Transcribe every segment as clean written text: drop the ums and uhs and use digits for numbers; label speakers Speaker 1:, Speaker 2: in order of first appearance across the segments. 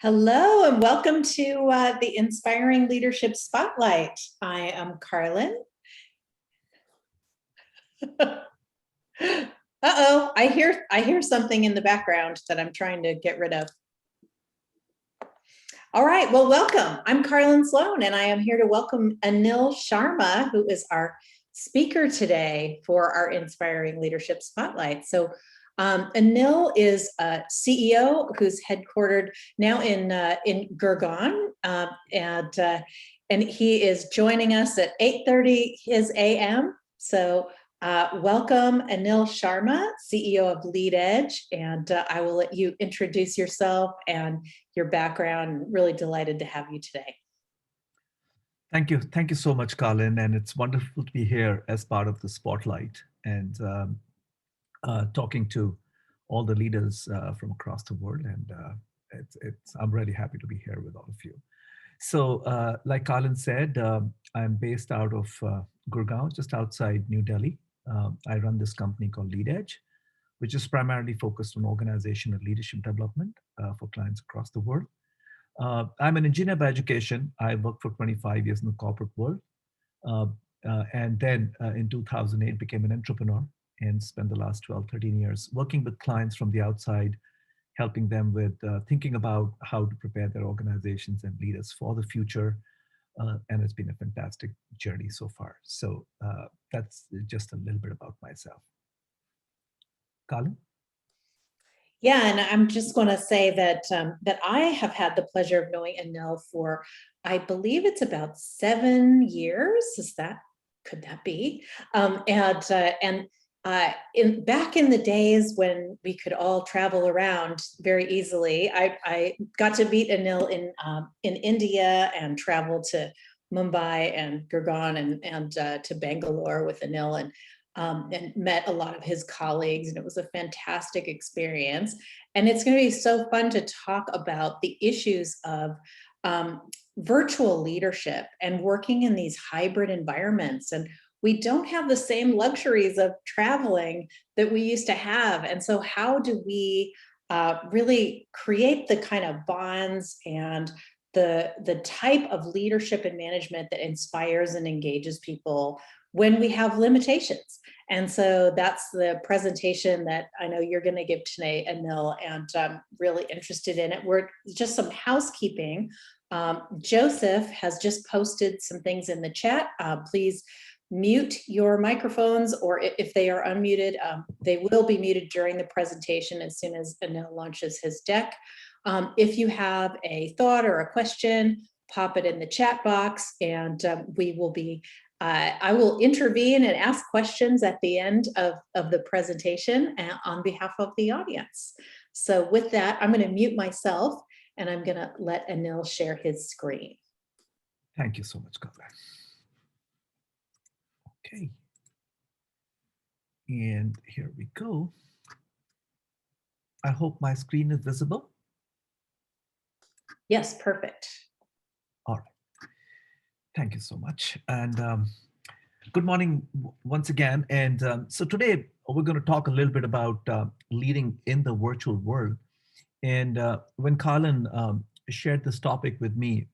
Speaker 1: Hello and welcome to the Inspiring Leadership Spotlight. I am Carlin. Uh-oh, I hear something in the background that I'm trying to get rid of. All right, well, welcome. I'm Carlin Sloan, and I am here to welcome Anil Sharma, who is our speaker today for our Inspiring Leadership Spotlight. So Anil is a CEO who's headquartered now in Gurgaon, and he is joining us at 8:30 his a.m. So welcome, Anil Sharma, CEO of LeadEdge, and I will let you introduce yourself and your background. Really delighted to have you today.
Speaker 2: Thank you. Thank you so much, Colin. And it's wonderful to be here as part of the spotlight and talking to all the leaders from across the world. And I'm really happy to be here with all of you. So like Colin said, I'm based out of Gurgaon, just outside New Delhi. I run this company called LeadEdge, which is primarily focused on organizational leadership development for clients across the world. I'm an engineer by education. I worked for 25 years in the corporate world. Uh, and then in 2008, became an entrepreneur and spent the last 12, 13 years working with clients from the outside, helping them with thinking about how to prepare their organizations and leaders for the future. And it's been a fantastic journey so far. So that's just a little bit about myself. Colin?
Speaker 1: Yeah, and I'm just going to say that that I have had the pleasure of knowing Anil for, I believe it's about 7 years. Could that be? In back in the days when we could all travel around very easily, I got to meet Anil in India and traveled to Mumbai and Gurgaon and to Bangalore with Anil and met a lot of his colleagues, and it was a fantastic experience. And it's going to be so fun to talk about the issues of virtual leadership and working in these hybrid environments. And we don't have the same luxuries of traveling that we used to have. And so how do we really create the kind of bonds and the type of leadership and management that inspires and engages people when we have limitations? And so that's the presentation that I know you're going to give today, Anil, and I'm really interested in it. We're just some housekeeping. Joseph has just posted some things in the chat. Please mute your microphones, or if they are unmuted, they will be muted during the presentation as soon as Anil launches his deck. If you have a thought or a question, pop it in the chat box, and we will be I will intervene and ask questions at the end of the presentation on behalf of the audience. So with that, I'm going to mute myself and I'm going to let Anil share his screen.
Speaker 2: Thank you so much, Colin. Okay. And here we go. I hope my screen is visible.
Speaker 1: Yes, perfect.
Speaker 2: All right. Thank you so much. And good morning once again. And so today we're going to talk a little bit about leading in the virtual world. And when Colin shared this topic with me,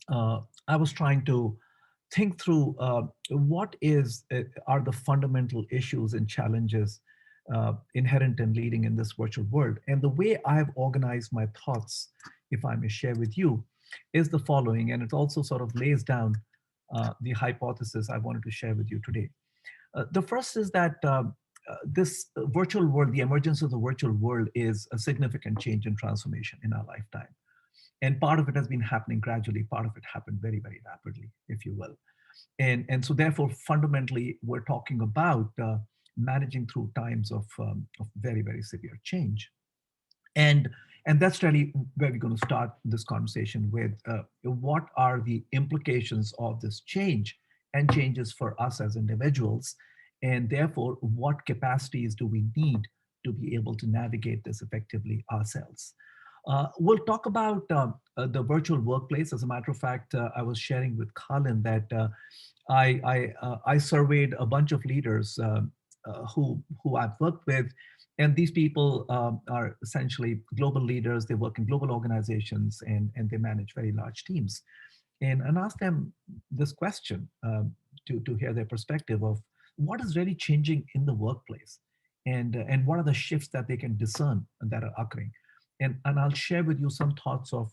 Speaker 2: I was trying to think through what are the fundamental issues and challenges inherent in leading in this virtual world. And the way I've organized my thoughts, if I may share with you, is the following, and it also sort of lays down the hypothesis I wanted to share with you today. The first is that this virtual world, the emergence of the virtual world, is a significant change and transformation in our lifetime. And part of it has been happening gradually, part of it happened very, very rapidly, if you will. And so therefore, fundamentally, we're talking about managing through times of very, very severe change. And that's really where we're going to start this conversation with what are the implications of this change and changes for us as individuals, and therefore what capacities do we need to be able to navigate this effectively ourselves. We'll talk about the virtual workplace. As a matter of fact, I was sharing with Colin that I surveyed a bunch of leaders who I've worked with, And these people are essentially global leaders. They work in global organizations, and they manage very large teams. And ask them this question, to hear their perspective of what is really changing in the workplace, and what are the shifts that they can discern that are occurring. And I'll share with you some thoughts of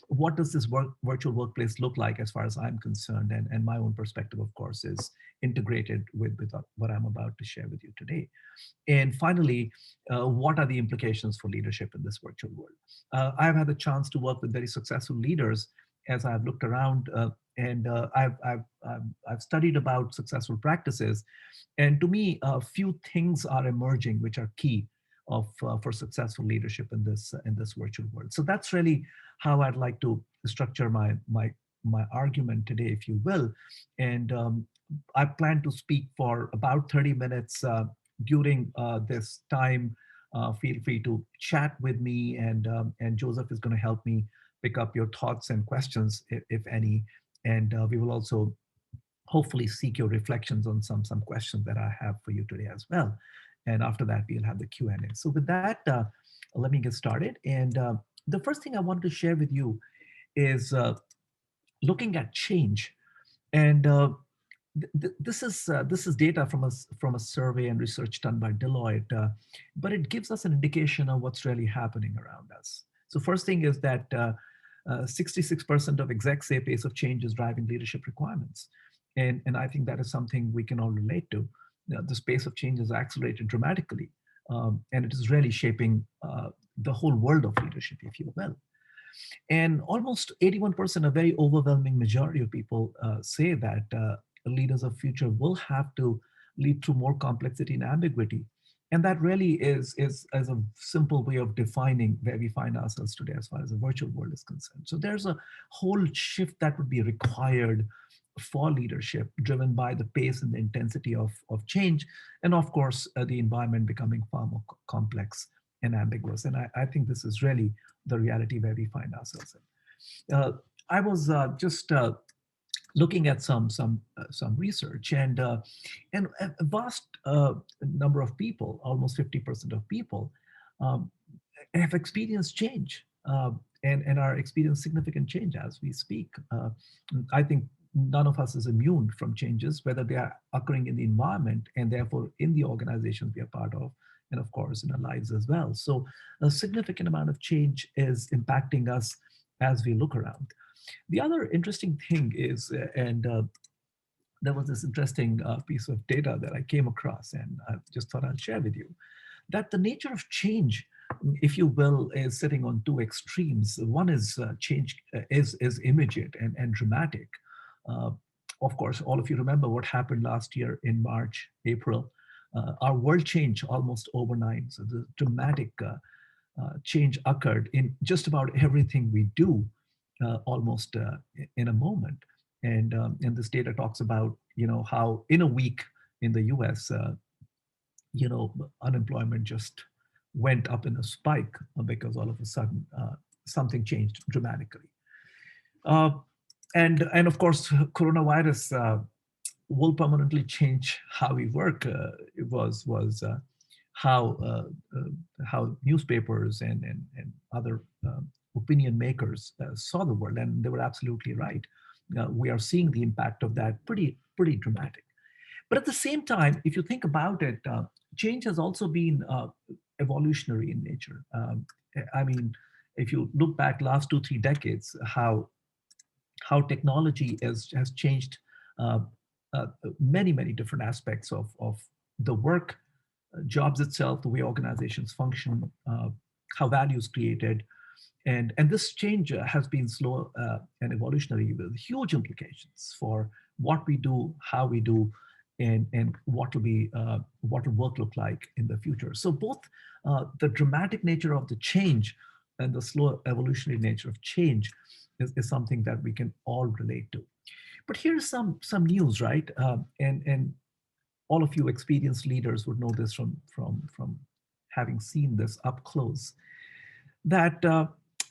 Speaker 2: what does this virtual workplace look like as far as I'm concerned, and my own perspective, of course, is integrated with what I'm about to share with you today. And finally, what are the implications for leadership in this virtual world? I've had the chance to work with very successful leaders as I've looked around, I've studied about successful practices. And to me, a few things are emerging which are key for successful leadership in this virtual world. So that's really how I'd like to structure my argument today, if you will. And I plan to speak for about 30 minutes. During this time, feel free to chat with me, and Joseph is going to help me pick up your thoughts and questions, if any. And we will also hopefully seek your reflections on some questions that I have for you today as well. And after that, we'll have the Q&A. So with that, let me get started. And the first thing I wanted to share with you is looking at change. And this is data from a survey and research done by Deloitte, but it gives us an indication of what's really happening around us. So first thing is that 66% of execs say pace of change is driving leadership requirements, and I think that is something we can all relate to. This pace of change has accelerated dramatically, and it is really shaping the whole world of leadership, if you will. And almost 81%, a very overwhelming majority of people say that leaders of future will have to lead through more complexity and ambiguity. And that really is as a simple way of defining where we find ourselves today as far as the virtual world is concerned. So there's a whole shift that would be required for leadership, driven by the pace and the intensity of change. And of course, the environment becoming far more complex and ambiguous. And I think this is really the reality where we find ourselves in. I was just looking at some research, and a vast number of people, almost 50% of people, um, have experienced change, and are experiencing significant change as we speak. I think none of us is immune from changes, whether they are occurring in the environment and therefore in the organizations we are part of, and of course in our lives as well. So a significant amount of change is impacting us as we look around. The other interesting thing is, and there was this interesting piece of data that I came across, and I just thought I'll share with you, that the nature of change, if you will, is sitting on two extremes. One is change is immediate and dramatic. Uh, of course, all of you remember what happened last year in March, April. Our world changed almost overnight. So the dramatic change occurred in just about everything we do, almost in a moment. And this data talks about, how in a week in the U.S., unemployment just went up in a spike, because all of a sudden something changed dramatically. Uh, and of course, coronavirus will permanently change how we work. It was how how newspapers and other opinion makers saw the world, and they were absolutely right. We are seeing the impact of that pretty dramatic. But at the same time, if you think about it, change has also been evolutionary in nature. I mean, if you look back last 2-3 decades, how technology has changed uh, many different aspects of the work, jobs itself, the way organizations function, how value is created. And this change has been slow and evolutionary, with huge implications for what we do, how we do, and what will be what will work look like in the future. So both the dramatic nature of the change and the slow evolutionary nature of change is something that we can all relate to. But here's some news, right? And all of you experienced leaders would know this from having seen this up close, that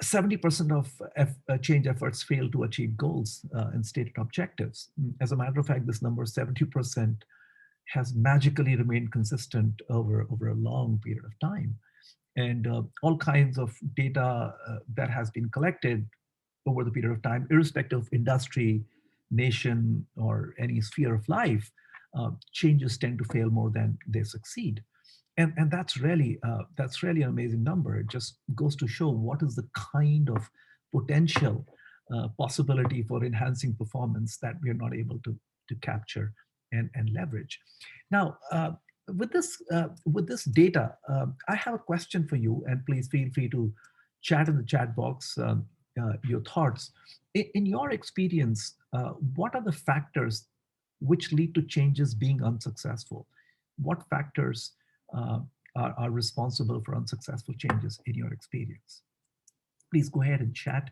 Speaker 2: 70% of change efforts fail to achieve goals and stated objectives. As a matter of fact, this number 70% has magically remained consistent over a long period of time. And all kinds of data that has been collected over the period of time, irrespective of industry, nation, or any sphere of life, changes tend to fail more than they succeed. And that's really an amazing number. It just goes to show what is the kind of potential possibility for enhancing performance that we are not able to capture and leverage. Now, with this data, I have a question for you, and please feel free to chat in the chat box your thoughts. In your experience, what are the factors which lead to changes being unsuccessful? What factors uh, are responsible for unsuccessful changes in your experience? Please go ahead and chat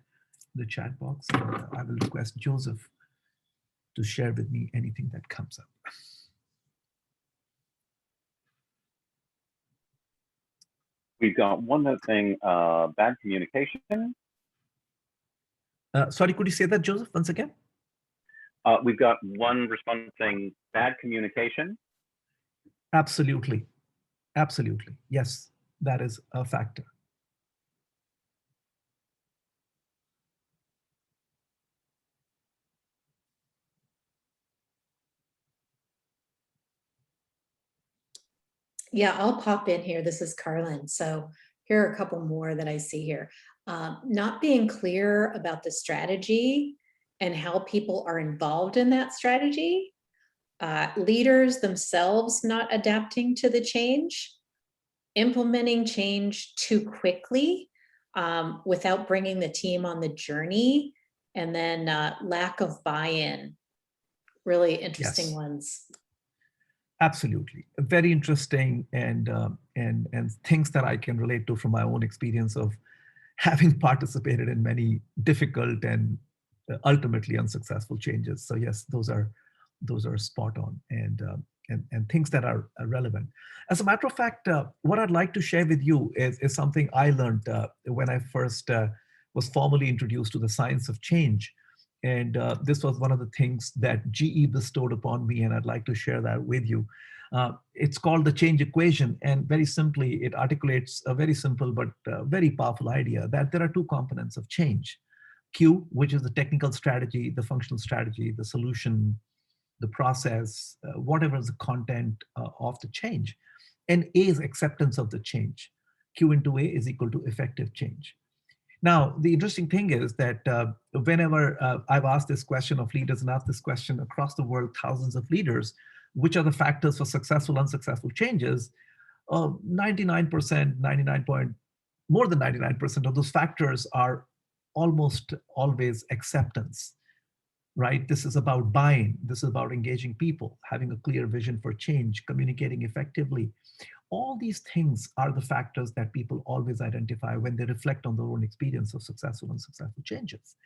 Speaker 2: in the chat box, and I will request Joseph to share with me anything that comes up.
Speaker 3: We've got one other thing, bad communication.
Speaker 2: Sorry, could you say that, Joseph, once again?
Speaker 3: We've got one response saying bad communication.
Speaker 2: Absolutely. Absolutely. Yes, that is a factor.
Speaker 1: Yeah, I'll pop in here. This is Carlin. So here are a couple more that I see here. Not being clear about the strategy and how people are involved in that strategy. Leaders themselves not adapting to the change, implementing change too quickly without bringing the team on the journey, and then lack of buy-in. Really interesting
Speaker 2: Yes.
Speaker 1: ones.
Speaker 2: Absolutely, very interesting, and things that I can relate to from my own experience of having participated in many difficult and ultimately unsuccessful changes. So yes, those are spot on, and things that are relevant. As a matter of fact, what I'd like to share with you is something I learned when I first was formally introduced to the science of change. And this was one of the things that GE bestowed upon me, and I'd like to share that with you. It's called the change equation, and very simply, it articulates a very simple but very powerful idea that there are two components of change. Q, which is the technical strategy, the functional strategy, the solution, the process, whatever is the content of the change. And A is acceptance of the change. Q into A is equal to effective change. Now, the interesting thing is that whenever I've asked this question of leaders and asked this question across the world, thousands of leaders, which are the factors for successful, unsuccessful changes, 99%, 99 point, more than 99% of those factors are almost always acceptance, right? This is about buying. This is about engaging people, having a clear vision for change, communicating effectively. All these things are the factors that people always identify when they reflect on their own experience of successful and unsuccessful changes.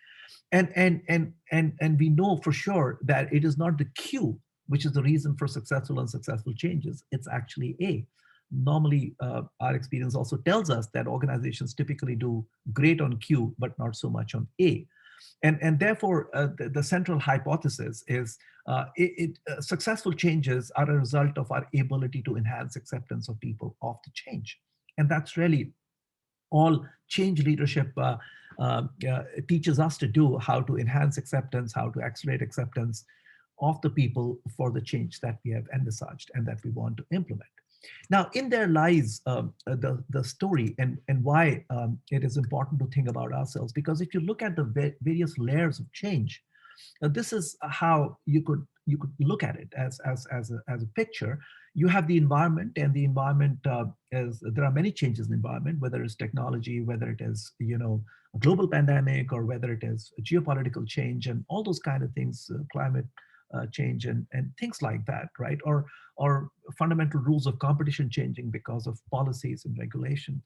Speaker 2: And we know for sure that it is not the Q which is the reason for successful and unsuccessful changes. It's actually A. Normally, our experience also tells us that organizations typically do great on Q, but not so much on A. And therefore, the central hypothesis is successful changes are a result of our ability to enhance acceptance of people of the change. And that's really all change leadership teaches us to do, how to enhance acceptance, how to accelerate acceptance of the people for the change that we have envisaged and that we want to implement. Now, in there lies the story and why it is important to think about ourselves. Because if you look at the various layers of change, this is how you could look at it as a picture. You have the environment, and the environment is, there are many changes in the environment, whether it's technology, whether it is a global pandemic, or whether it is geopolitical change and all those kind of things, climate change and things like that, right? Or fundamental rules of competition changing because of policies and regulation.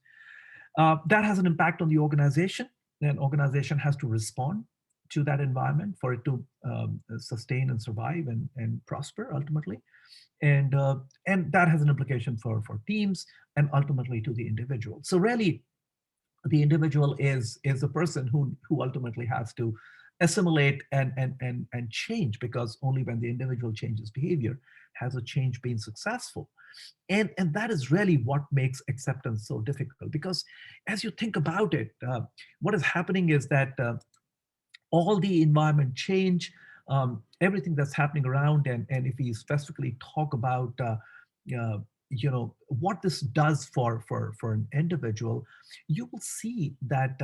Speaker 2: That has an impact on the organization. An organization has to respond to that environment for it to sustain and survive and prosper ultimately. And that has an implication for teams and ultimately to the individual. So really, the individual is the person who ultimately has to assimilate and change, because only when the individual changes behavior has a change been successful? And that is really what makes acceptance so difficult, because as you think about it, what is happening is that all the environment change, everything that's happening around, and if we specifically talk about uh, what this does for an individual, you will see that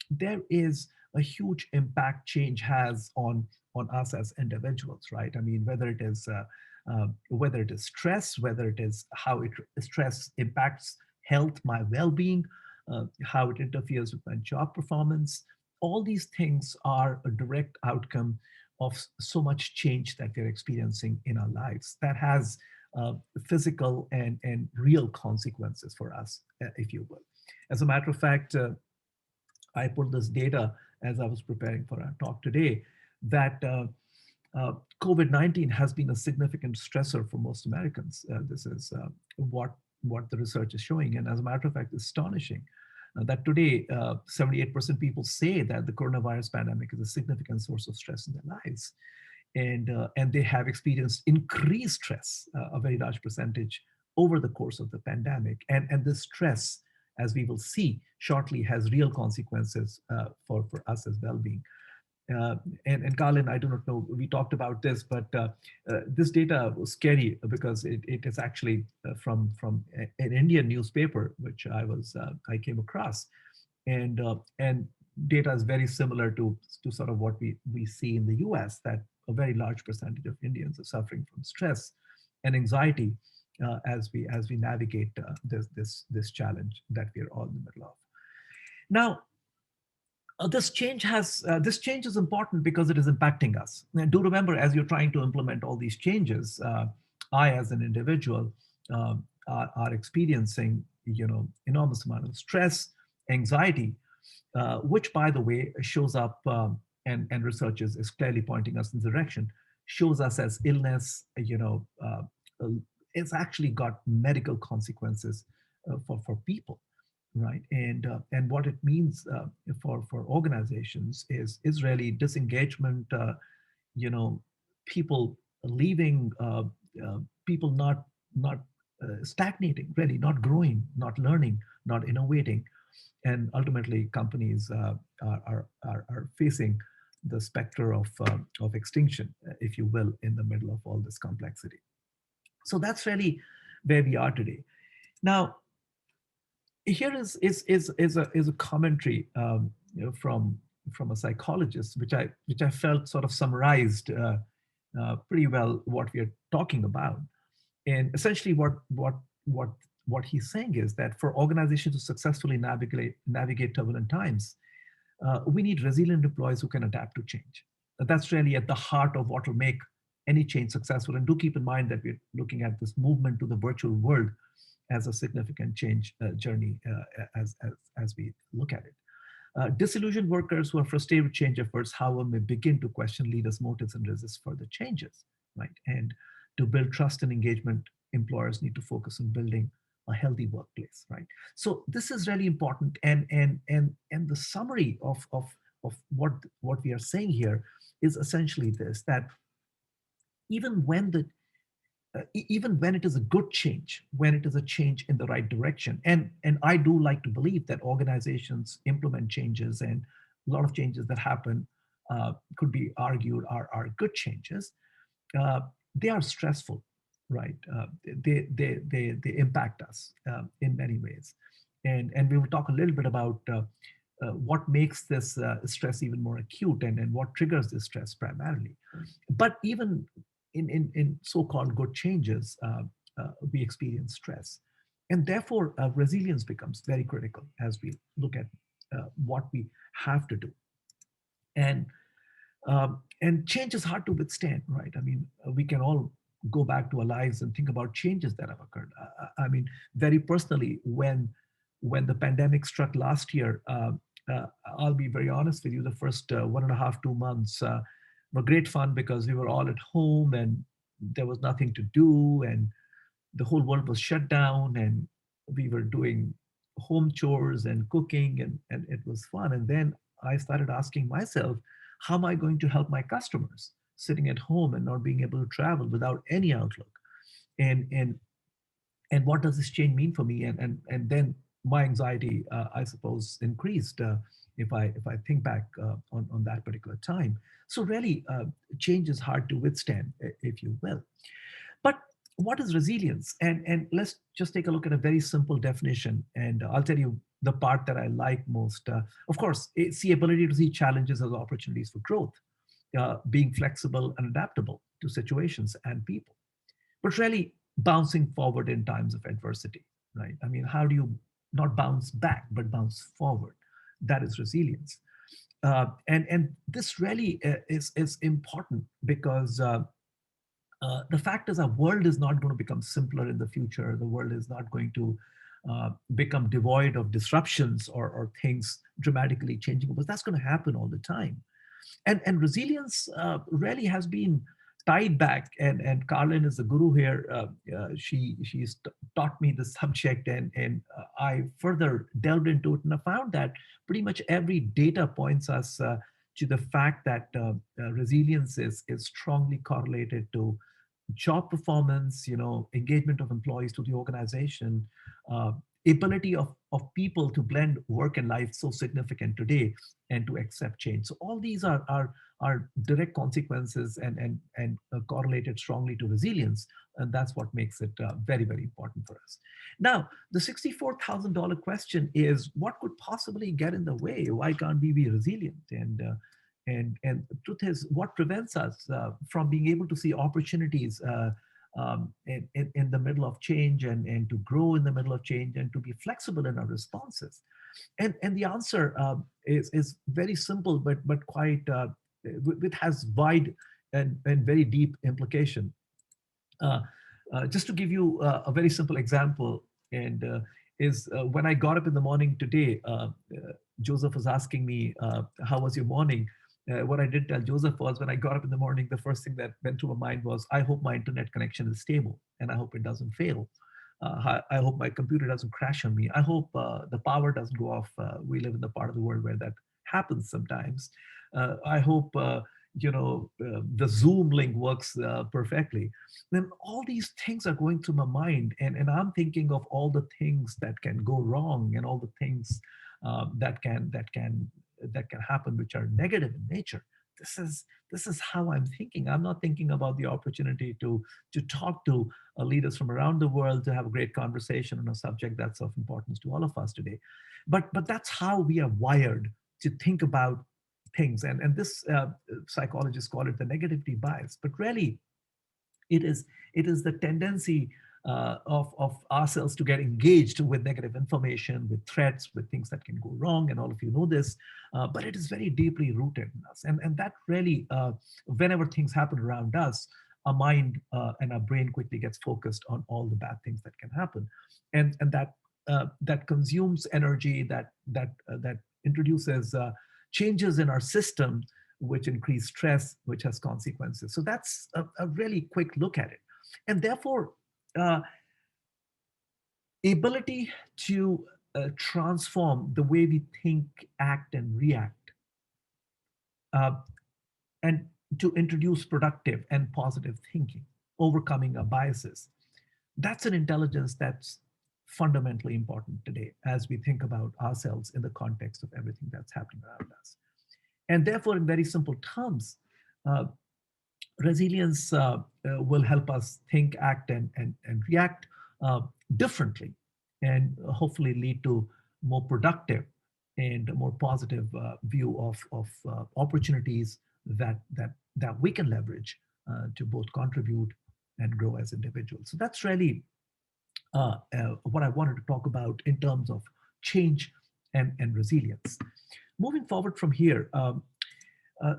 Speaker 2: there is a huge impact change has on us as individuals, right? I mean, whether it is stress, whether it is how stress impacts health, my well-being, how it interferes with my job performance. All these things are a direct outcome of so much change that we're experiencing in our lives that has physical and real consequences for us, if you will. As a matter of fact, I pulled this data as I was preparing for our talk today, that uh, COVID-19 has been a significant stressor for most Americans. This is what the research is showing. And as a matter of fact, it's astonishing that today 78% people say that the coronavirus pandemic is a significant source of stress in their lives. And they have experienced increased stress, a very large percentage over the course of the pandemic. And this stress, as we will see shortly, has real consequences for us as well-being. Uh, and Colin, I do not know, we talked about this, but this data was scary because it is actually from an Indian newspaper, which I came across, and data is very similar to sort of what we see in the U.S., that a very large percentage of Indians are suffering from stress and anxiety as we navigate this challenge that we are all in the middle of. Now, this change is important because it is impacting us. And do remember, as you're trying to implement all these changes, I, as an individual, are experiencing enormous amount of stress, anxiety, which, by the way, shows up, and research is clearly pointing us in the direction, shows us as illness. It's actually got medical consequences for people, right? And what it means for organizations is really disengagement. People leaving, people not stagnating, really not growing, not learning, not innovating, and ultimately companies are facing the specter of extinction, if you will, in the middle of all this complexity. So that's really where we are today. Now, here is a commentary, from a psychologist, which I felt sort of summarized pretty well what we are talking about. And essentially, what he's saying is that for organizations to successfully navigate turbulent times, we need resilient employees who can adapt to change. That's really at the heart of what will make any change successful. And do keep in mind that we're looking at this movement to the virtual world as a significant change journey, as we look at it. Disillusioned workers who are frustrated with change efforts, however, may begin to question leaders' motives and resist further changes, right? And to build trust and engagement, employers need to focus on building a healthy workplace, right? So this is really important. And the summary of what we are saying here is essentially this: that even when the even when it is a good change, when it is a change in the right direction, and I do like to believe that organizations implement changes, and a lot of changes that happen could be argued are good changes. uh, they are stressful, right? They impact us in many ways, and we will talk a little bit about what makes this stress even more acute, and what triggers this stress primarily. But even in so-called good changes, we experience stress, and therefore resilience becomes very critical as we look at what we have to do. And change is hard to withstand, right? I mean, we can all go back to our lives and think about changes that have occurred. I mean, very personally, when the pandemic struck last year, I'll be very honest with you, the first 1.5, 2 months were great fun because we were all at home and there was nothing to do, and the whole world was shut down, and we were doing home chores and cooking, and it was fun. And then I started asking myself, how am I going to help my customers sitting at home and not being able to travel without any outlook? and what does this change mean for me? And then my anxiety, I suppose, increased if I think back on that particular time. So really, change is hard to withstand, if you will. But what is resilience? And let's just take a look at a very simple definition. And I'll tell you the part that I like most. Of course, it's the ability to see challenges as opportunities for growth, being flexible and adaptable to situations and people, but really bouncing forward in times of adversity, right? I mean, how do you not bounce back, but bounce forward? That is resilience. And this really is important because the fact is our world is not going to become simpler in the future. The world is not going to become devoid of disruptions or things dramatically changing, because that's going to happen all the time. And resilience really has been tied back, and Carlin is the guru here. She's taught me the subject, and I further delved into it, and I found that pretty much every data points us to the fact that resilience is strongly correlated to job performance, engagement of employees to the organization, ability of people to blend work and life so significant today, and to accept change. So all these are direct consequences and correlated strongly to resilience, and that's what makes it very, very important for us. Now, the $64,000 question is, what could possibly get in the way? Why can't we be resilient? And the truth is, what prevents us from being able to see opportunities in the middle of change, and to grow in the middle of change, and to be flexible in our responses? And the answer is very simple, but quite it has wide and very deep implication. Uh, just to give you a very simple example, and is when I got up in the morning today, Joseph was asking me, how was your morning? What I did tell Joseph was, when I got up in the morning, the first thing that went through my mind was, I hope my internet connection is stable, and I hope it doesn't fail. I hope my computer doesn't crash on me. I hope the power doesn't go off. We live in the part of the world where that happens sometimes. I hope the Zoom link works perfectly. Then all these things are going through my mind, and I'm thinking of all the things that can go wrong, and all the things that can happen, which are negative in nature. This is how I'm thinking. I'm not thinking about the opportunity to talk to leaders from around the world, to have a great conversation on a subject that's of importance to all of us today. But that's how we are wired to think about things, and this psychologists call it the negativity bias. But really, it is the tendency of ourselves to get engaged with negative information, with threats, with things that can go wrong, and all of you know this. But it is very deeply rooted in us, and that really, whenever things happen around us, our mind and our brain quickly gets focused on all the bad things that can happen, and that consumes energy, that introduces changes in our system, which increase stress, which has consequences. So that's a really quick look at it. And therefore, uh, ability to transform the way we think, act, and react, uh, and to introduce productive and positive thinking, overcoming our biases. That's an intelligence that's fundamentally important today as we think about ourselves in the context of everything that's happening around us. And therefore, in very simple terms, uh, resilience will help us think, act, and react uh, differently, and hopefully lead to more productive and a more positive view of opportunities that we can leverage to both contribute and grow as individuals. So that's really what I wanted to talk about in terms of change and resilience. Moving forward from here,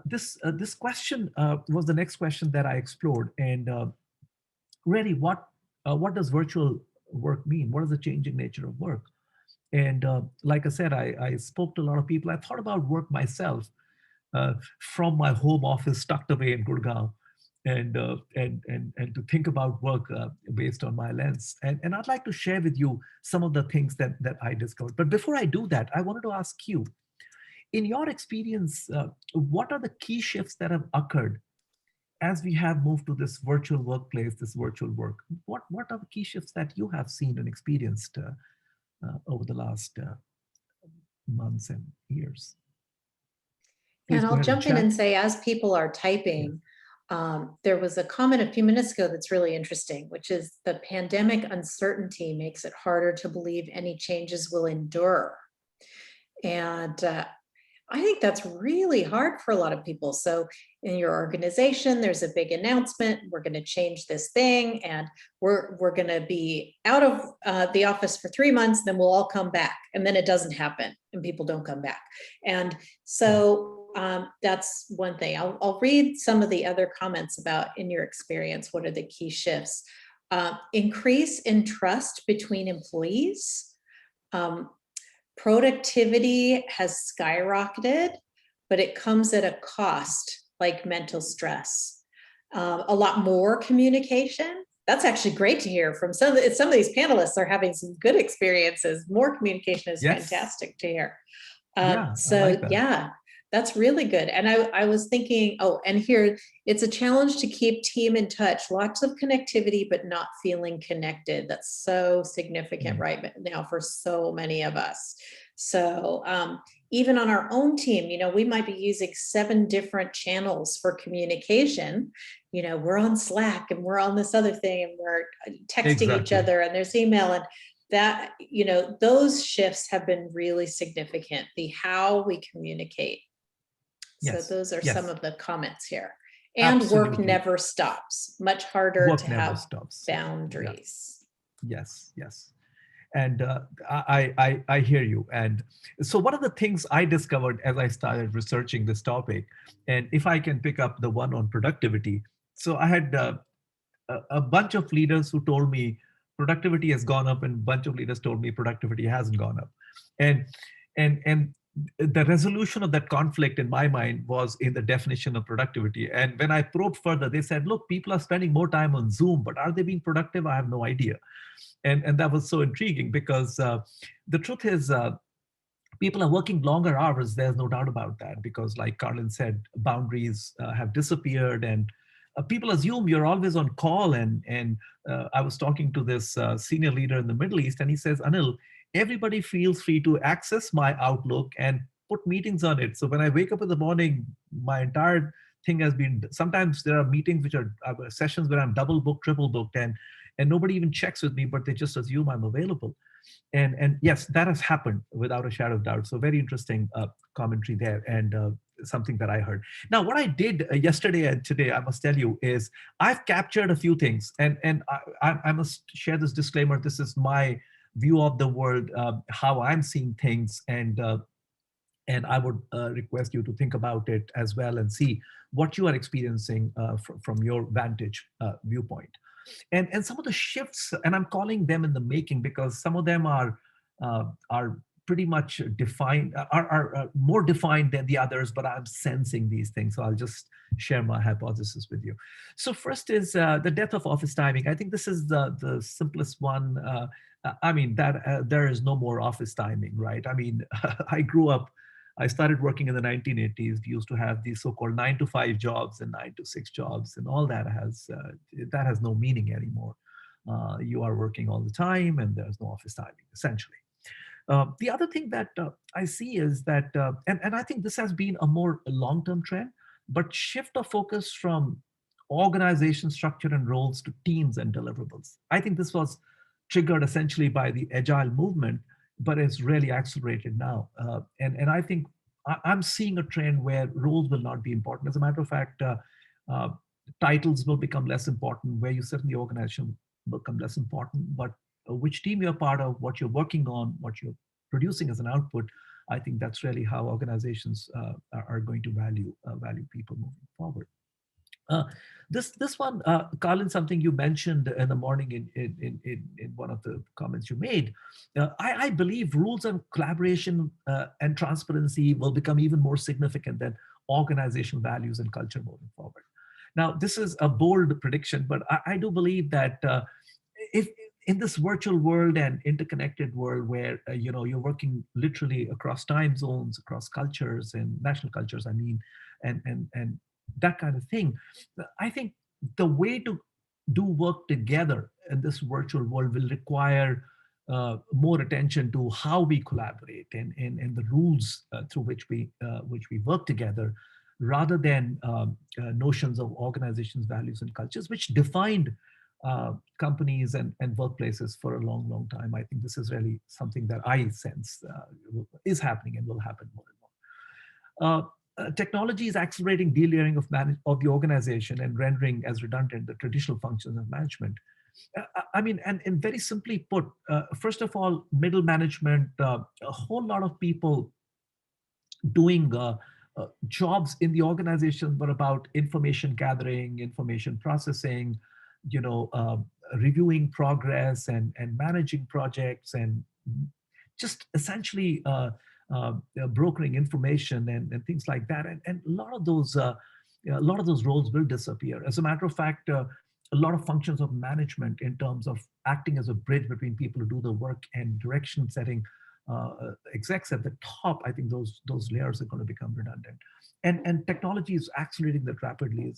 Speaker 2: this question was the next question that I explored, and really, what does virtual work mean? What is the changing nature of work? And like I said, I spoke to a lot of people. I thought about work myself from my home office tucked away in Gurgaon, and to think about work based on my lens. And I'd like to share with you some of the things that I discovered. But before I do that, I wanted to ask you, in your experience, what are the key shifts that have occurred as we have moved to this virtual workplace, this virtual work, what are the key shifts that you have seen and experienced over the last months and years? Please
Speaker 1: And
Speaker 2: go
Speaker 1: I'll
Speaker 2: ahead and
Speaker 1: jump in
Speaker 2: chat.
Speaker 1: and say, as people are
Speaker 2: Yeah.
Speaker 1: typing, there was a comment a few minutes ago that's really interesting, which is the pandemic uncertainty makes it harder to believe any changes will endure. And I think that's really hard for a lot of people. So in your organization, there's a big announcement. We're going to change this thing, and we're going to be out of the office for 3 months. Then we'll all come back, and then it doesn't happen, and people don't come back. And so that's one thing. I'll read some of the other comments about, in your experience, what are the key shifts? Increase in trust between employees. Productivity has skyrocketed, but it comes at a cost, like mental stress. A lot more communication. That's actually great to hear from some of these panelists are having some good experiences. More communication is
Speaker 2: Yes.
Speaker 1: fantastic to hear.
Speaker 2: Yeah, I
Speaker 1: So
Speaker 2: like that.
Speaker 1: yeah, that's really good. And I was thinking, oh, and here it's a challenge to keep team in touch. Lots of connectivity, but not feeling connected. That's so significant right now for so many of us. So even on our own team, we might be using 7 different channels for communication. We're on Slack and we're on this other thing and we're texting each
Speaker 2: Exactly.
Speaker 1: other and there's email, and that, those shifts have been really significant, the how we communicate. So
Speaker 2: Yes.
Speaker 1: those are
Speaker 2: Yes.
Speaker 1: some of the comments here. And work
Speaker 2: Absolutely.
Speaker 1: never stops. Much harder
Speaker 2: Work
Speaker 1: to
Speaker 2: never
Speaker 1: have
Speaker 2: stops.
Speaker 1: boundaries.
Speaker 2: Yes. Yes. And I hear you. And so one of the things I discovered as I started researching this topic, and if I can pick up the one on productivity, so I had a bunch of leaders who told me productivity has gone up, and a bunch of leaders told me productivity hasn't gone up. And and the resolution of that conflict in my mind was in the definition of productivity. And when I probed further, they said, look, people are spending more time on Zoom, but are they being productive? I have no idea. And that was so intriguing because the truth is, people are working longer hours. There's no doubt about that, because like Carlin said, boundaries have disappeared, and people assume you're always on call. And I was talking to this senior leader in the Middle East, and he says, Anil, everybody feels free to access my Outlook and put meetings on it. So when I wake up in the morning, my entire thing has been, sometimes there are meetings which are sessions where I'm double booked, triple booked, and nobody even checks with me, but they just assume I'm available. And yes, that has happened without a shadow of doubt. So very interesting commentary there, and something that I heard. Now, what I did yesterday and today, I must tell you, is I've captured a few things, and I must share this disclaimer. This is my view of the world, how I'm seeing things, and I would request you to think about it as well and see what you are experiencing from your vantage viewpoint. And some of the shifts, and I'm calling them in the making because some of them are pretty much defined, are more defined than the others, but I'm sensing these things. So I'll just share my hypothesis with you. So first is the death of office timing. I think this is the simplest one. I mean, that there is no more office timing, right? I mean, I started working in the 1980s. We used to have these so-called 9 to 5 jobs and 9 to 6 jobs, and all that has no meaning anymore. You are working all the time, and there's no office timing, essentially. The other thing that I see is that, and I think this has been a more long-term trend, but shift of focus from organization structure and roles to teams and deliverables. I think this was triggered essentially by the agile movement, but it's really accelerated now. And I think I'm seeing a trend where roles will not be important. As a matter of fact, uh, titles will become less important. Where you sit in the organization will become less important. But which team you're part of, what you're working on, what you're producing as an output, I think that's really how organizations are going to value people moving forward. Uh, this one, Colin, something you mentioned in the morning in one of the comments you made. I believe rules and collaboration and transparency will become even more significant than organizational values and culture moving forward. Now, this is a bold prediction, but I do believe that if in this virtual world and interconnected world where you're working literally across time zones, across cultures and national cultures, I mean, and that kind of thing. I think the way to do work together in this virtual world will require more attention to how we collaborate and the rules through which we work together, rather than notions of organizations, values, and cultures, which defined companies and workplaces for a long, long time. I think this is really something that I sense is happening and will happen more and more. Technology is accelerating delayering of the organization and rendering as redundant the traditional functions of management. I mean, and very simply put, first of all, middle management, a whole lot of people doing jobs in the organization were about information gathering, information processing, reviewing progress and managing projects and just essentially brokering information and things like that. And a lot of those roles will disappear. As a matter of fact, a lot of functions of management in terms of acting as a bridge between people who do the work and direction setting execs at the top, I think those layers are going to become redundant. And technology is accelerating that rapidly.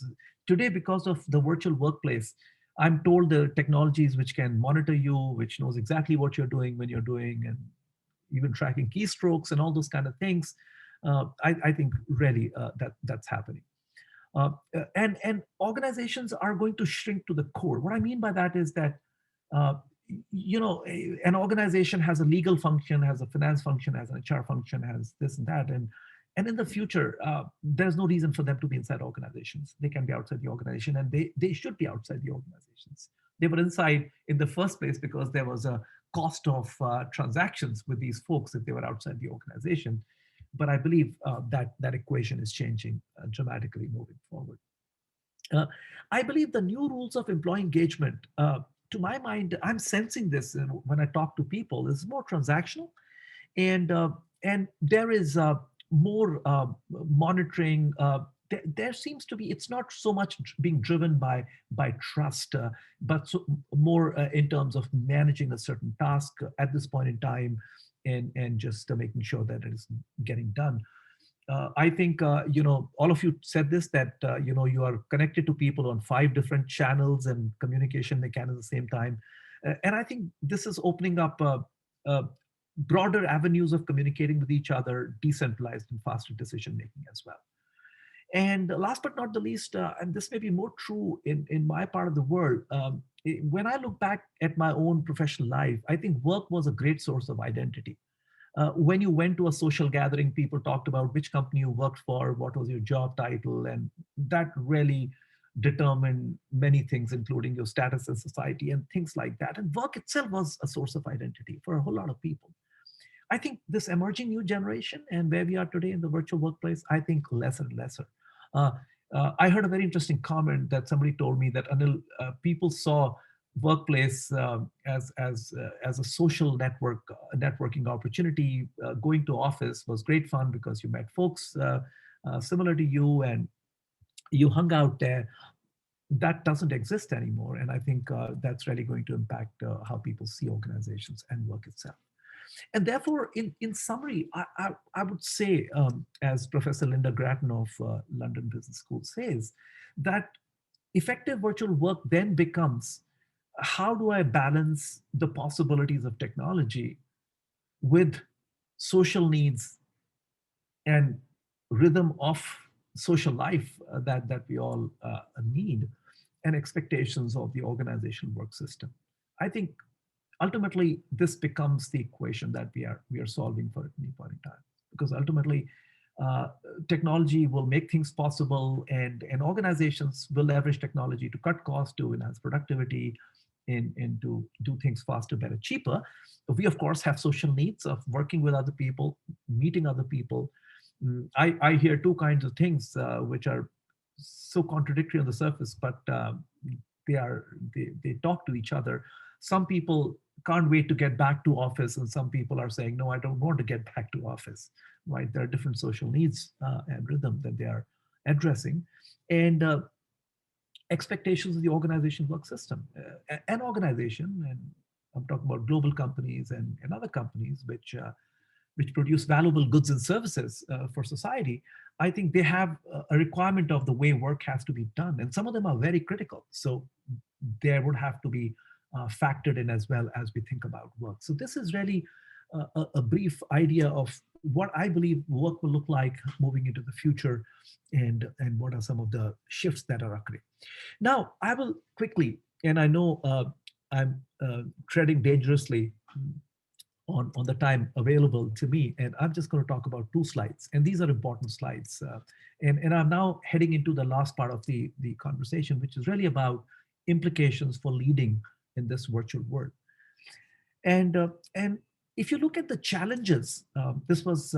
Speaker 2: Today, because of the virtual workplace, I'm told the technologies which can monitor you, which knows exactly what you're doing when you're doing, and even tracking keystrokes and all those kind of things. I think really that's happening. And organizations are going to shrink to the core. What I mean by that is that uh, an organization has a legal function, has a finance function, has an HR function, has this and that, and in the future, there's no reason for them to be inside organizations. They can be outside the organization, and they should be outside the organizations. They were inside in the first place because there was a cost of transactions with these folks if they were outside the organization. But I believe that equation is changing dramatically moving forward. Uh, I believe the new rules of employee engagement, to my mind, I'm sensing this when I talk to people, is more transactional, and there is more monitoring. There seems to be, it's not so much being driven by trust, but more in terms of managing a certain task at this point in time, and just making sure that it is getting done. I think all of you said this, that you are connected to people on 5 different channels and communication mechanisms at the same time, and I think this is opening up broader avenues of communicating with each other, decentralized and faster decision making as well. And last but not the least, and this may be more true in my part of the world, when I look back at my own professional life, I think work was a great source of identity. When you went to a social gathering, people talked about which company you worked for, what was your job title, and that really determined many things, including your status in society and things like that. And work itself was a source of identity for a whole lot of people. I think this emerging new generation and where we are today in the virtual workplace, I think lesser and lesser. Uh, I heard a very interesting comment that somebody told me that, Anil, people saw workplace as a social networking opportunity. Going to office was great fun because you met folks similar to you and you hung out there. That doesn't exist anymore, and I think that's really going to impact how people see organizations and work itself. And therefore, in summary, I would say, as Professor Linda Grattan of London Business School says, that effective virtual work then becomes, how do I balance the possibilities of technology with social needs and rhythm of social life that we all need, and expectations of the organizational work system? I think ultimately this becomes the equation that we are solving for at any point in time, because ultimately uh, technology will make things possible, and organizations will leverage technology to cut costs, to enhance productivity, and to do things faster, better, cheaper. We of course have social needs of working with other people, meeting other people. I hear two kinds of things which are so contradictory on the surface, but they talk to each other. Some people can't wait to get back to office, and some people are saying, no, I don't want to get back to office. Right? There are different social needs and rhythm that they are addressing, and expectations of the organization work system. An organization, and I'm talking about global companies and other companies which which produce valuable goods and services for society, I think they have a requirement of the way work has to be done. And some of them are very critical. So there would have to be factored in as well as we think about work. So this is really a brief idea of what I believe work will look like moving into the future, and what are some of the shifts that are occurring. Now, I will quickly, and I know I'm treading dangerously on the time available to me, and I'm just going to talk about 2 slides, and these are important slides. And I'm now heading into the last part of the conversation, which is really about implications for leading in this virtual world. And if you look at the challenges, this was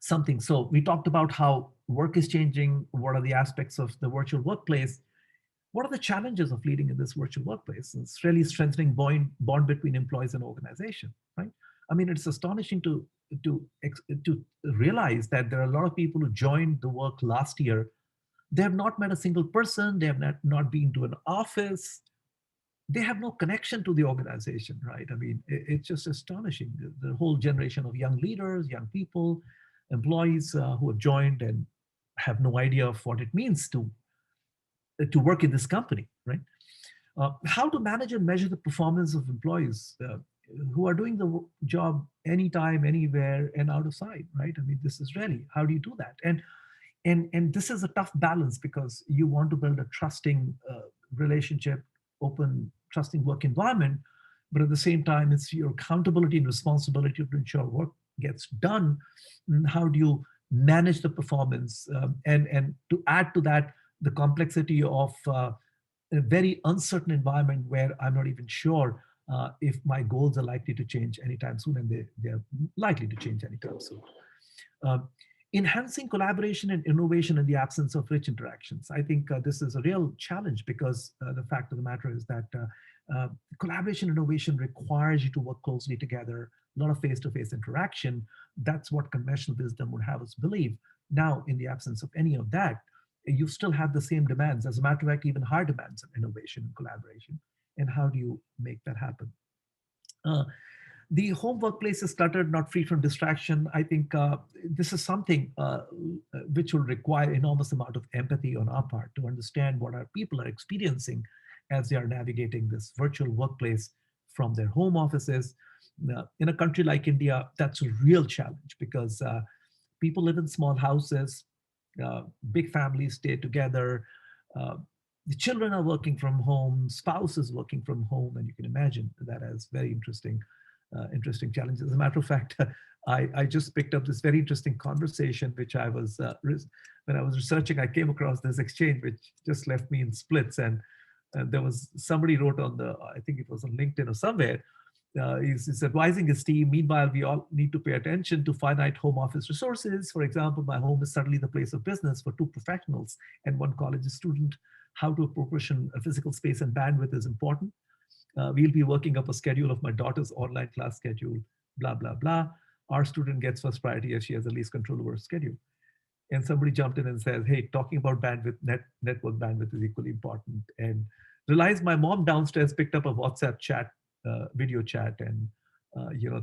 Speaker 2: something. So we talked about how work is changing. What are the aspects of the virtual workplace? What are the challenges of leading in this virtual workplace? It's really strengthening bond between employees and organization, right? I mean, it's astonishing to realize that there are a lot of people who joined the work last year. They have not met a single person. They have not been to an office. They have no connection to the organization, right? I mean, it's just astonishing. The whole generation of young leaders, young people, employees who have joined and have no idea of what it means to work in this company, right? How to manage and measure the performance of employees who are doing the job anytime, anywhere, and out of sight, right? I mean, this is really, how do you do that? And this is a tough balance, because you want to build a trusting relationship, open, trusting work environment, but at the same time, it's your accountability and responsibility to ensure work gets done. And how do you manage the performance? And to add to that, the complexity of a very uncertain environment where I'm not even sure if my goals are likely to change anytime soon, and they're likely to change anytime soon. Um, Enhancing collaboration and innovation in the absence of rich interactions. I think this is a real challenge, because the fact of the matter is that collaboration and innovation requires you to work closely together, a lot of face-to-face interaction. That's what conventional wisdom would have us believe. Now, in the absence of any of that, you still have the same demands. As a matter of fact, even higher demands of innovation and collaboration. And how do you make that happen? The home workplace is cluttered, not free from distraction. I think this is something which will require enormous amount of empathy on our part to understand what our people are experiencing as they are navigating this virtual workplace from their home offices. In a country like India, that's a real challenge, because people live in small houses, big families stay together. The children are working from home, spouse is working from home, and you can imagine that as very interesting challenges. As a matter of fact, I just picked up this very interesting conversation, which I was, when I was researching, I came across this exchange, which just left me in splits. And there was, somebody wrote on I think it was on LinkedIn or somewhere, he's advising his team, meanwhile, we all need to pay attention to finite home office resources. For example, my home is suddenly the place of business for 2 professionals and 1 college student. How to apportion a physical space and bandwidth is important. We'll be working up a schedule of my daughter's online class schedule, blah, blah, blah. Our student gets first priority as she has the least control over her schedule. And somebody jumped in and says, hey, talking about bandwidth, network bandwidth is equally important. And realized my mom downstairs picked up a WhatsApp chat, video chat, and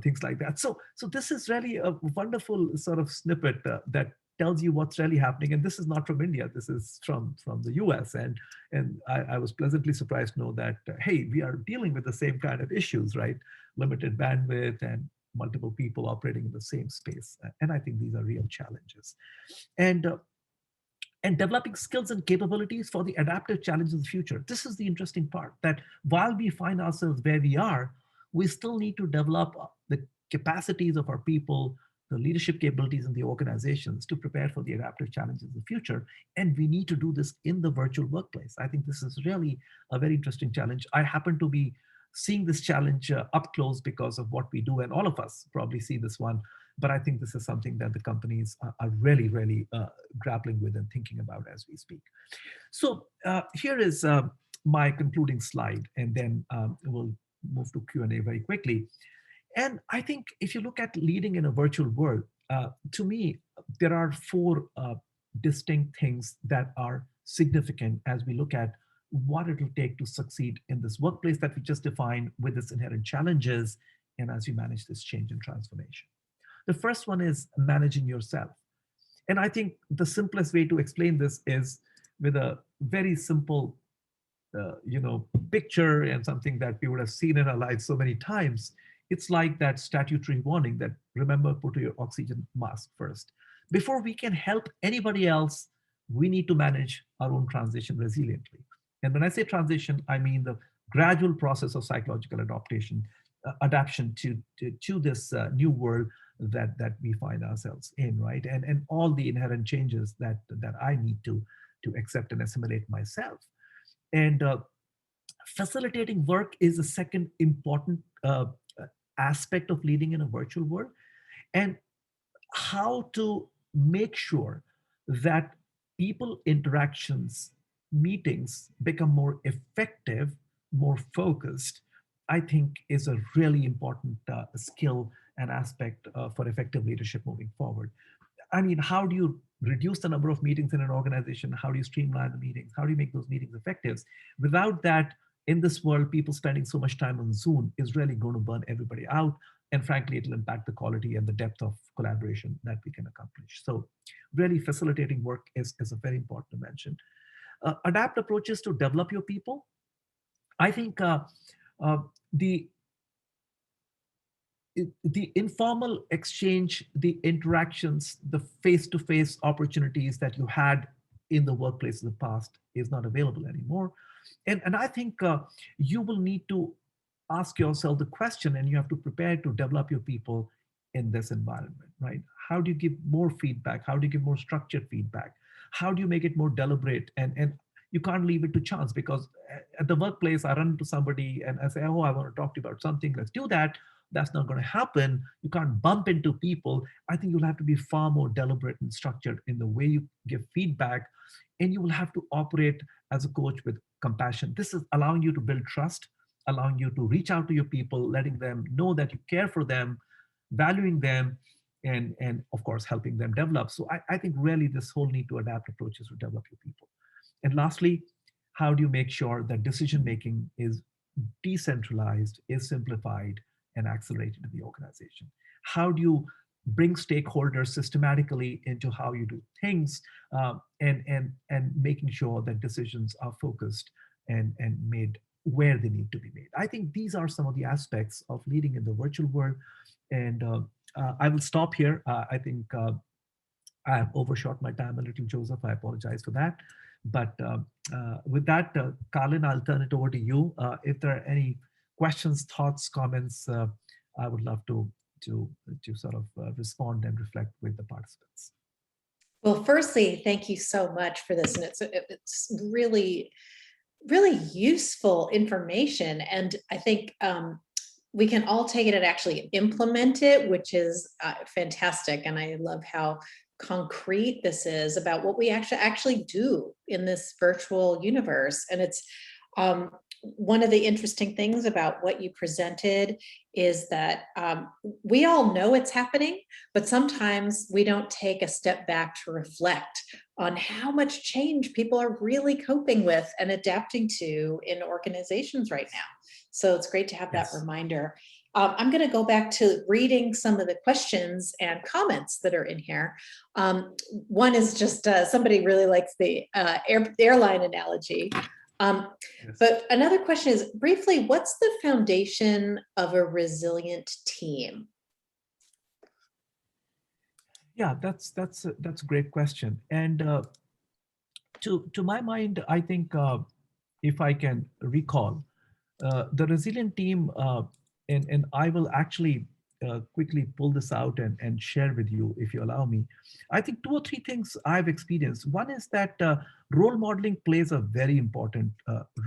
Speaker 2: things like that. So this is really a wonderful sort of snippet that tells you what's really happening. And this is not from India. This is from the US. And I was pleasantly surprised to know that, hey, we are dealing with the same kind of issues, right? Limited bandwidth and multiple people operating in the same space. And I think these are real challenges. And developing skills and capabilities for the adaptive challenges of the future. This is the interesting part, that while we find ourselves where we are, we still need to develop the capacities of our people, the leadership capabilities in the organizations to prepare for the adaptive challenges of the future. And we need to do this in the virtual workplace. I think this is really a very interesting challenge. I happen to be seeing this challenge up close because of what we do, and all of us probably see this one. But I think this is something that the companies are really grappling with and thinking about as we speak. So here is my concluding slide, and then we'll move to Q&A very quickly. And I think if you look at leading in a virtual world, to me, there are 4 distinct things that are significant as we look at what it will take to succeed in this workplace that we just defined with its inherent challenges, and as we manage this change and transformation. The first one is managing yourself. And I think the simplest way to explain this is with a very simple picture and something that we would have seen in our lives so many times. It's like that statutory warning that remember, put your oxygen mask first. Before we can help anybody else, we need to manage our own transition resiliently. And when I say transition, I mean the gradual process of psychological adaptation to this new world that we find ourselves in, right? And all the inherent changes that I need to accept and assimilate myself. And facilitating work is a second important aspect of leading in a virtual world. And how to make sure that people interactions, meetings become more effective, more focused, I think is a really important skill and aspect for effective leadership moving forward. I mean, how do you reduce the number of meetings in an organization? How do you streamline the meetings? How do you make those meetings effective? Without that, in this world, people spending so much time on Zoom is really going to burn everybody out. And frankly, it'll impact the quality and the depth of collaboration that we can accomplish. So really facilitating work is a very important dimension. Adapt approaches to develop your people. I think uh, the the informal exchange, the interactions, the face-to-face opportunities that you had in the workplace in the past is not available anymore. And I think you will need to ask yourself the question, and you have to prepare to develop your people in this environment, right? How do you give more feedback? How do you give more structured feedback? How do you make it more deliberate? And you can't leave it to chance, because at the workplace, I run into somebody and I say, oh, I want to talk to you about something, let's do that. That's not going to happen. You can't bump into people. I think you'll have to be far more deliberate and structured in the way you give feedback. And you will have to operate as a coach with compassion. This is allowing you to build trust, allowing you to reach out to your people, letting them know that you care for them, valuing them, and of course, helping them develop. So I think really this whole need to adapt approaches to develop your people. And lastly, how do you make sure that decision making is decentralized, is simplified, and accelerated in the organization? How do you bring stakeholders systematically into how you do things, and making sure that decisions are focused and made where they need to be made? I think these are some of the aspects of leading in the virtual world. And I will stop here. I think I have overshot my time a little, Joseph. I apologize for that. But with that, Colin, I'll turn it over to you. If there are any questions, thoughts, comments, I would love to sort of respond and reflect with the participants.
Speaker 1: Well, firstly, thank you so much for this. And it's really, really useful information. And I think we can all take it and actually implement it, which is fantastic. And I love how concrete this is about what we actually do in this virtual universe. And it's one of the interesting things about what you presented is that we all know it's happening, but sometimes we don't take a step back to reflect on how much change people are really coping with and adapting to in organizations right now. So it's great to have that reminder. I'm going to go back to reading some of the questions and comments that are in here. One is just somebody really likes the airline analogy. But another question is, briefly, what's the foundation of a resilient team?
Speaker 2: Yeah, that's a great question. And to my mind, I think if I can recall, the resilient team, and I will actually quickly pull this out and share with you, if you allow me. I think 2 or 3 things I've experienced. One is that role modeling plays a very important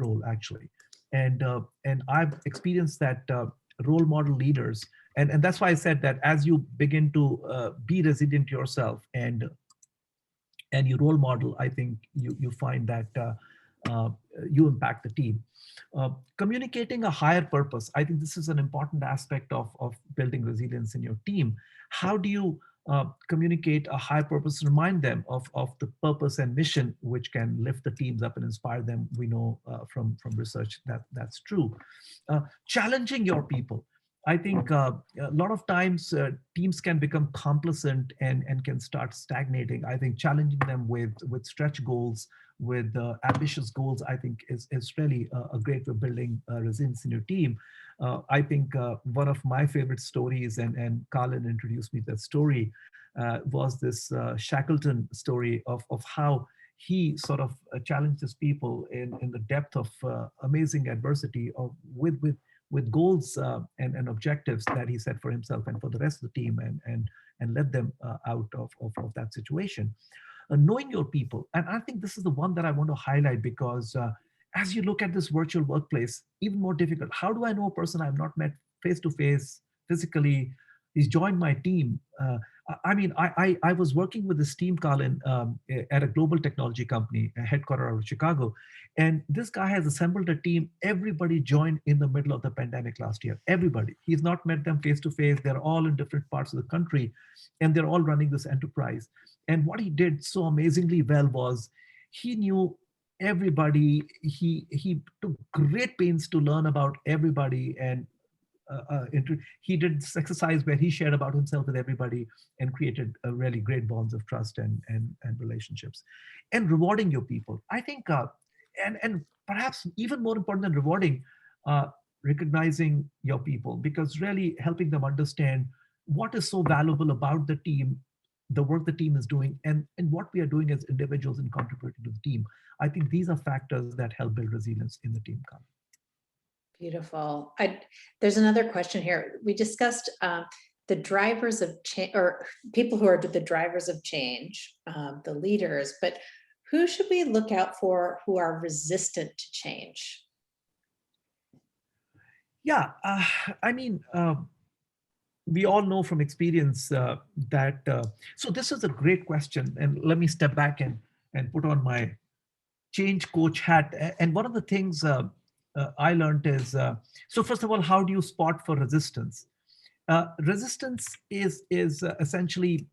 Speaker 2: role, actually. And I've experienced that role model leaders, and that's why I said that as you begin to be resilient yourself and you role model, I think you find that you impact the team. Communicating a higher purpose, I think this is an important aspect of building resilience in your team. How do you communicate a higher purpose, remind them of the purpose and mission, which can lift the teams up and inspire them? We know from research that that's true. Challenging your people. I think a lot of times teams can become complacent and can start stagnating. I think challenging them with stretch goals, with ambitious goals, I think is really a great way of building resilience in your team. I think one of my favorite stories, and Colin introduced me to that story, was this Shackleton story of how he sort of challenges people in the depth of amazing adversity of with goals and objectives that he set for himself and for the rest of the team, and led them out of that situation. Knowing your people, and I think this is the one that I want to highlight, because as you look at this virtual workplace, even more difficult. How do I know a person I've not met face to face physically? He's joined my team. I mean, I was working with this team, Colin, at a global technology company, headquartered out of Chicago. And this guy has assembled a team. Everybody joined in the middle of the pandemic last year. Everybody. He's not met them face to face. They're all in different parts of the country, and they're all running this enterprise. And what he did so amazingly well was he knew everybody. He took great pains to learn about everybody, and he did this exercise where he shared about himself with everybody and created a really great bonds of trust and relationships. And rewarding your people, I think, and perhaps even more important than rewarding, uh, recognizing your people, because really helping them understand what is so valuable about the team, the work the team is doing, and what we are doing as individuals in contributing to the team. I think these are factors that help build resilience in the team.
Speaker 1: Beautiful. There's another question here. We discussed the drivers of change, or people who are the drivers of change, the leaders, but who should we look out for who are resistant to change?
Speaker 2: Yeah, I mean, we all know from experience that. So this is a great question, and let me step back and put on my change coach hat. And one of the things I learned is, so first of all, how do you spot for resistance? Resistance is essentially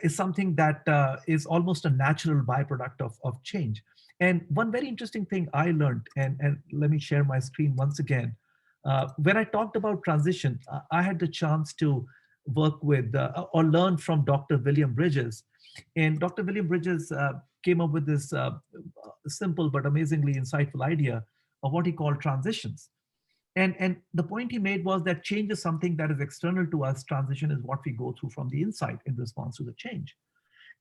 Speaker 2: is something that is almost a natural byproduct of change. And one very interesting thing I learned, and let me share my screen once again. When I talked about transition, I had the chance to work with or learn from Dr. William Bridges. And Dr. William Bridges came up with this simple but amazingly insightful idea of what he called transitions. And the point he made was that change is something that is external to us. Transition is what we go through from the inside in response to the change.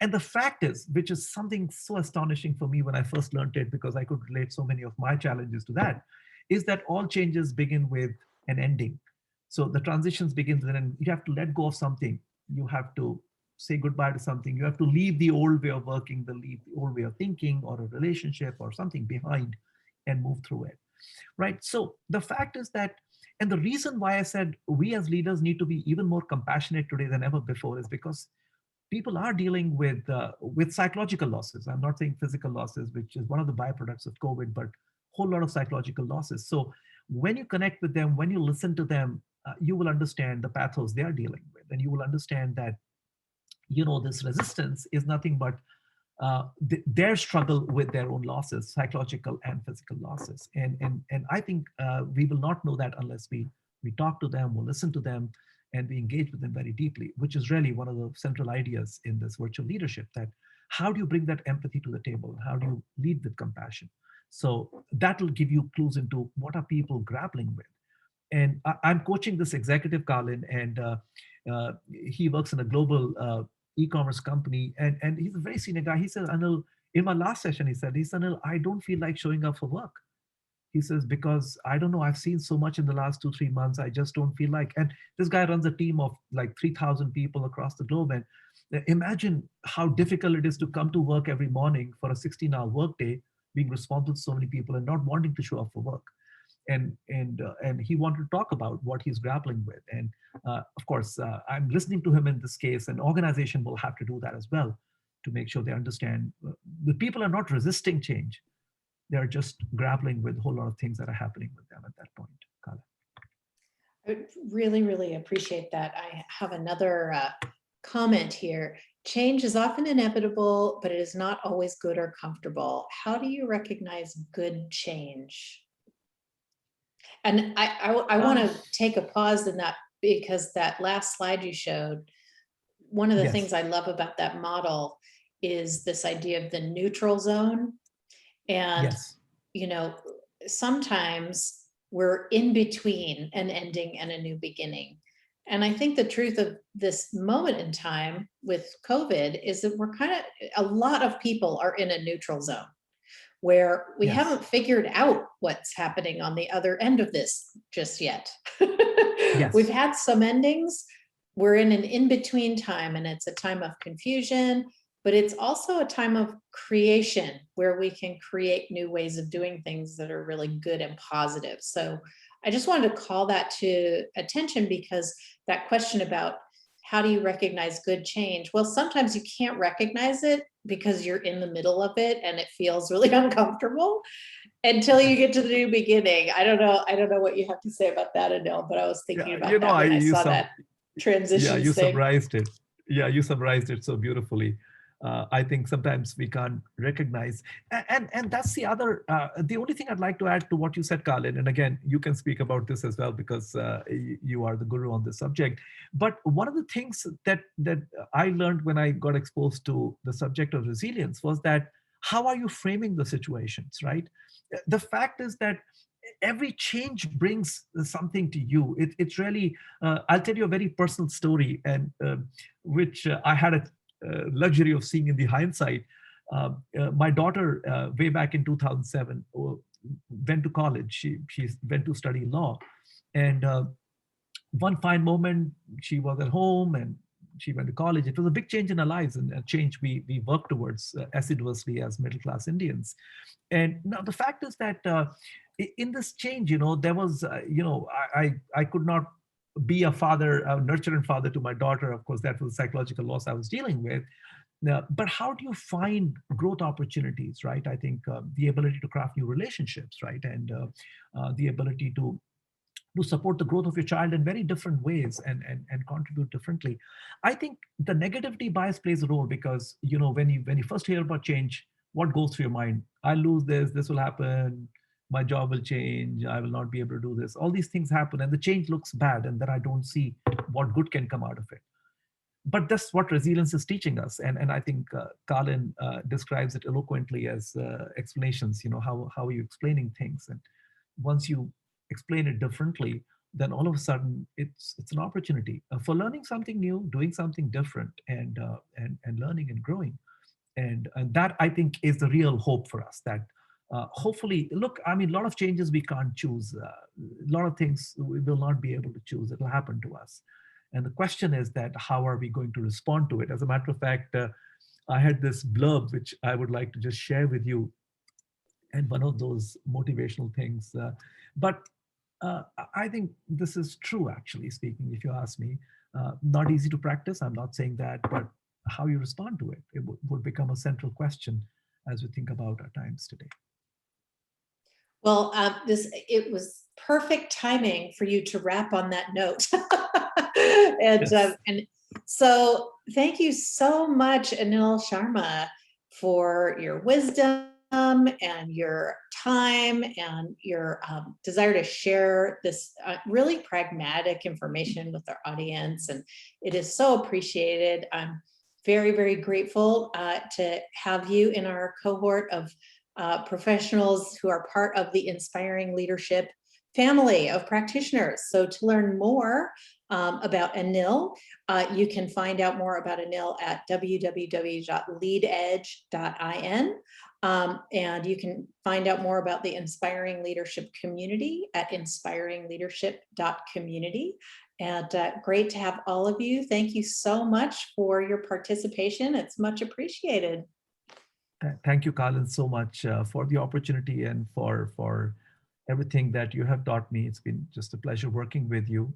Speaker 2: And the fact is, which is something so astonishing for me when I first learned it, because I could relate so many of my challenges to that, is that all changes begin with an ending. So the transitions begin with an end. You have to let go of something. You have to say goodbye to something. You have to leave the old way of working, leave the old way of thinking, or a relationship or something behind, and move through it. Right. So the fact is that, and the reason why I said we as leaders need to be even more compassionate today than ever before is because people are dealing with psychological losses. I'm not saying physical losses, which is one of the byproducts of COVID, but a whole lot of psychological losses. So when you connect with them, when you listen to them, you will understand the pathos they are dealing with, and you will understand that, you know, this resistance is nothing but their struggle with their own losses, psychological and physical losses. And I think we will not know that unless we talk to them, we listen to them, and we engage with them very deeply, which is really one of the central ideas in this virtual leadership. That how do you bring that empathy to the table? How do you lead with compassion? So that will give you clues into what are people grappling with. And I'm coaching this executive, Colin, and he works in a global e-commerce company, and he's a very senior guy. He says, Anil, in my last session, he said, Anil, I don't feel like showing up for work. He says, because I don't know, I've seen so much in the last 2-3 months, I just don't feel like. And this guy runs a team of like 3,000 people across the globe. And imagine how difficult it is to come to work every morning for a 16-hour workday, being responsible to so many people and not wanting to show up for work. And he wanted to talk about what he's grappling with. And of course, I'm listening to him in this case. An organization will have to do that as well to make sure they understand the people are not resisting change. They're just grappling with a whole lot of things that are happening with them at that point. Kala.
Speaker 1: I really, really appreciate that. I have another comment here. Change is often inevitable, but it is not always good or comfortable. How do you recognize good change? And I want to take a pause in that, because that last slide you showed, one of the
Speaker 2: Yes.
Speaker 1: things I love about that model is this idea of the neutral zone. And,
Speaker 2: Yes.
Speaker 1: you know, sometimes we're in between an ending and a new beginning. And I think the truth of this moment in time with COVID is that we're kind of, a lot of people are in a neutral zone where we
Speaker 2: Yes.
Speaker 1: haven't figured out what's happening on the other end of this just yet.
Speaker 2: Yes.
Speaker 1: We've had some endings. We're in an in-between time, and it's a time of confusion, but it's also a time of creation where we can create new ways of doing things that are really good and positive. So I just wanted to call that to attention, because that question about how do you recognize good change? Well, sometimes you can't recognize it because you're in the middle of it and it feels really uncomfortable until you get to the new beginning. I don't know what you have to say about that, Anil, but I was thinking about that when I saw that transition.
Speaker 2: You summarized it. Yeah, you summarized it so beautifully. I think sometimes we can't recognize, and that's the other. The only thing I'd like to add to what you said, Colin, and again, you can speak about this as well because you are the guru on this subject. But one of the things that I learned when I got exposed to the subject of resilience was that how are you framing the situations, right? The fact is that every change brings something to you. It's really, I'll tell you a very personal story, and which I had a luxury of seeing in the hindsight. My daughter, way back in 2007, went to college. She went to study law. And one fine moment, she was at home and she went to college. It was a big change in our lives, and a change we worked towards assiduously as middle-class Indians. And now the fact is that in this change, there was, I could not be a father, a nurturant father to my daughter. Of course, that was a psychological loss I was dealing with. But how do you find growth opportunities, right? I think the ability to craft new relationships, right? And the ability to support the growth of your child in very different ways and contribute differently. I think the negativity bias plays a role because, when you first hear about change, what goes through your mind? I lose this will happen, my job will change, I will not be able to do this. All these things happen and the change looks bad, and then I don't see what good can come out of it. But that's what resilience is teaching us. And I think Colin describes it eloquently as explanations, how are you explaining things? And once you explain it differently, then all of a sudden it's an opportunity for learning something new, doing something different, and learning and growing. And that, I think, is the real hope for us, that hopefully, look, I mean, a lot of changes we can't choose. A lot of things we will not be able to choose. It will happen to us. And the question is that how are we going to respond to it? As a matter of fact, I had this blurb, which I would like to just share with you, and one of those motivational things. But I think this is true, actually speaking, if you ask me. Not easy to practice, I'm not saying that, but how you respond to it, it would become a central question as we think about our times today.
Speaker 1: Well, it was perfect timing for you to wrap on that note. And,
Speaker 2: Yes.
Speaker 1: and so thank you so much, Anil Sharma, for your wisdom and your time and your desire to share this really pragmatic information with our audience. And it is so appreciated. I'm very, very grateful to have you in our cohort of professionals who are part of the Inspiring Leadership family of practitioners. So to learn more about Anil, you can find out more about Anil at www.leadedge.in. And you can find out more about the Inspiring Leadership community at inspiringleadership.community. And great to have all of you. Thank you so much for your participation. It's much appreciated.
Speaker 2: Thank you, Colin, so much for the opportunity and for everything that you have taught me. It's been just a pleasure working with you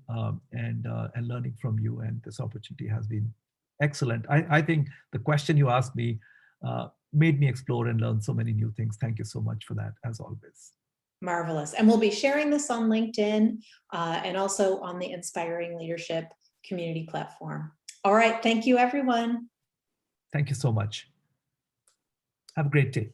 Speaker 2: and learning from you. And this opportunity has been excellent. I think the question you asked me made me explore and learn so many new things. Thank you so much for that, as always.
Speaker 1: Marvelous. And we'll be sharing this on LinkedIn and also on the Inspiring Leadership community platform. All right. Thank you, everyone.
Speaker 2: Thank you so much. Have a great day.